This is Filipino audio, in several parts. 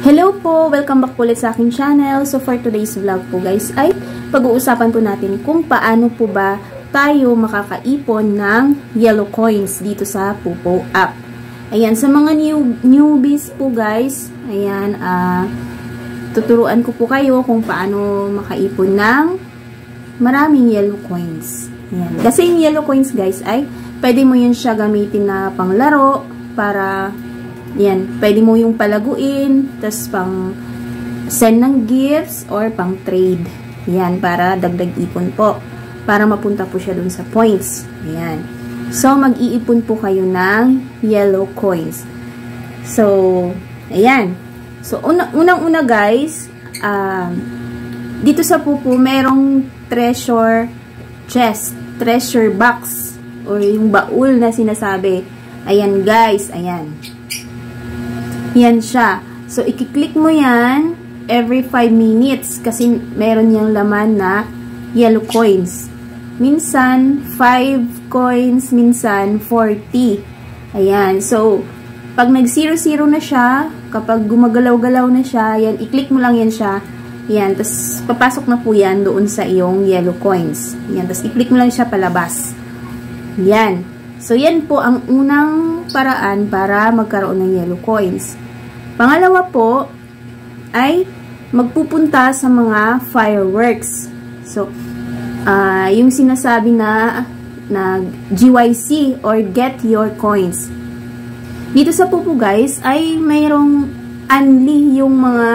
Hello po! Welcome back po ulit sa aking channel. So for today's vlog po guys ay pag-uusapan po natin kung paano po ba tayo makakaipon ng yellow coins dito sa Pupo app. Ayan, sa mga newbies po guys, ayan, tuturuan ko po kayo kung paano makaipon ng maraming yellow coins. Ayan. Kasi yung yellow coins guys ay pwede mo yun siya gamitin na panglaro para yan, pwede mo yung palaguin, tas pang send ng gifts or pang trade. Yan, para dagdag ipon po. Para mapunta po siya dun sa points. Yan. So, mag-iipon po kayo ng yellow coins. So, ayan. So, unang-una guys, dito sa Pupo, merong treasure chest, treasure box, or yung baul na sinasabi. Ayan guys, ayan. Yan siya. So, i-click mo yan every 5 minutes kasi meron yung laman na yellow coins. Minsan, 5 coins, minsan, 40. Ayan. So, pag nag-0-0 na siya, kapag gumagalaw-galaw na siya, yan, i-click mo lang yan siya. Yan. Tapos, papasok na po yan doon sa iyong yellow coins. Yan. Tapos, i-click mo lang siya palabas. Yan. So, yan po ang unang paraan para magkaroon ng yellow coins. Pangalawa po ay magpupunta sa mga fireworks. So, yung sinasabi na GYC or Get Your Coins. Dito sa Pupo guys ay mayroong unli yung mga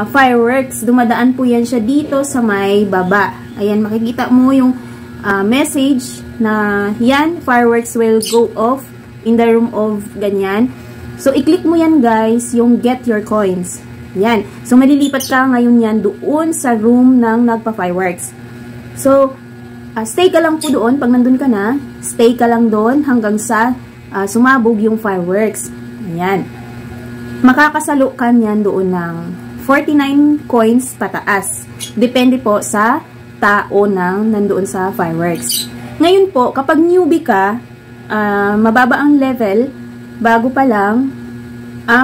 fireworks. Dumadaan po yan siya dito sa may baba. Ayan, makikita mo yung message na yan, fireworks will go off in the room of ganyan. So, i-click mo yan guys, yung Get Your Coins. Yan. So, malilipat ka ngayon yan doon sa room ng nagpa-fireworks. So, stay ka lang po doon. Pag nandun ka na, stay ka lang doon hanggang sa sumabog yung fireworks. Ayan. Makakasalo ka yan doon ng 49 coins pataas. Depende po sa tao ng nandoon sa fireworks. Ngayon po, kapag newbie ka, mababa ang level, bago pa lang,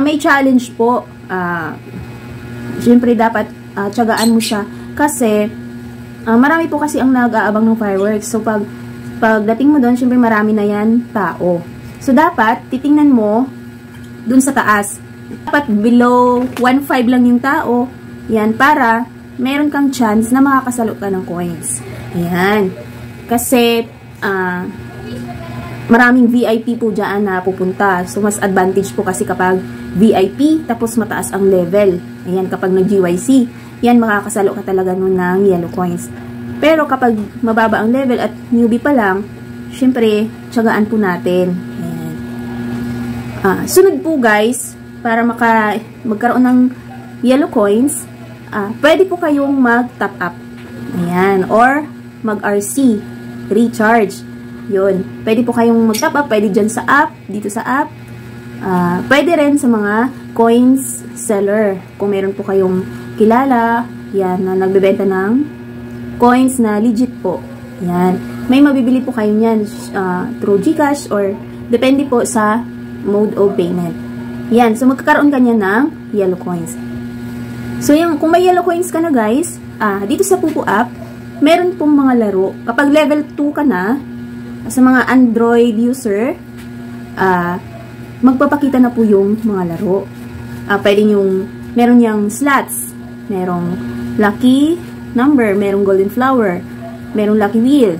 may challenge po. Siyempre, dapat tiyagaan mo siya. Kasi, marami po kasi ang nag-aabang ng fireworks. So, pagdating mo doon, siyempre marami na yan tao. So, dapat, titingnan mo dun sa taas. Dapat below 1.5 lang yung tao. Yan, para meron kang chance na makakasalo ka ng coins. Ayan. Kasi, maraming VIP po dyan na pupunta. So, mas advantage po kasi kapag VIP, tapos mataas ang level. Ayan, kapag nag-GYC, yan, makakasalo ka talaga nun ng yellow coins. Pero kapag mababa ang level at newbie pa lang, syempre, tiyagaan po natin. Ayan. Sunod po guys, para magkaroon ng yellow coins, pwede po kayong mag-top up. Ayan, or mag-RC, recharge. Yun. Pwede po kayong mag-top up. Pwede dyan sa app. Dito sa app. Pwede rin sa mga coins seller. Kung meron po kayong kilala, yan, na nagbebenta ng coins na legit po. Yan. May mabibili po kayo yan through GCash or depende po sa mode of payment. Yan. So, magkakaroon ka niya ng yellow coins. So, yung, kung may yellow coins ka na guys, dito sa Pupo app, meron pong mga laro. Kapag level 2 ka na, sa mga Android user, magpapakita na po yung mga laro. Pwede yung, meron yung slots, merong lucky number, merong golden flower, merong lucky wheel.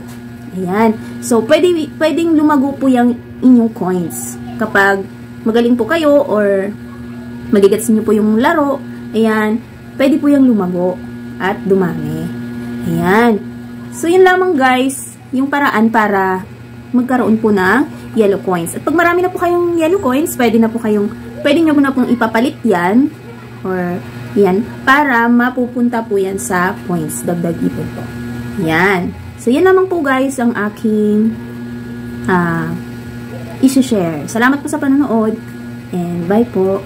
Ayan. So, pwedeng lumago po yung inyong coins. Kapag magaling po kayo or magigets nyo po yung laro, ayan, pwede po yung lumago at dumami. Ayan. So, yun lamang guys, yung paraan para magkaroon po ng yellow coins. At pag marami na po kayong yellow coins, pwede nyo na pong ipapalit yan or yan, para mapupunta po yan sa points. Dagdag ipon po. Yan. So, yan naman po guys ang aking isi-share. Salamat po sa panonood and bye po.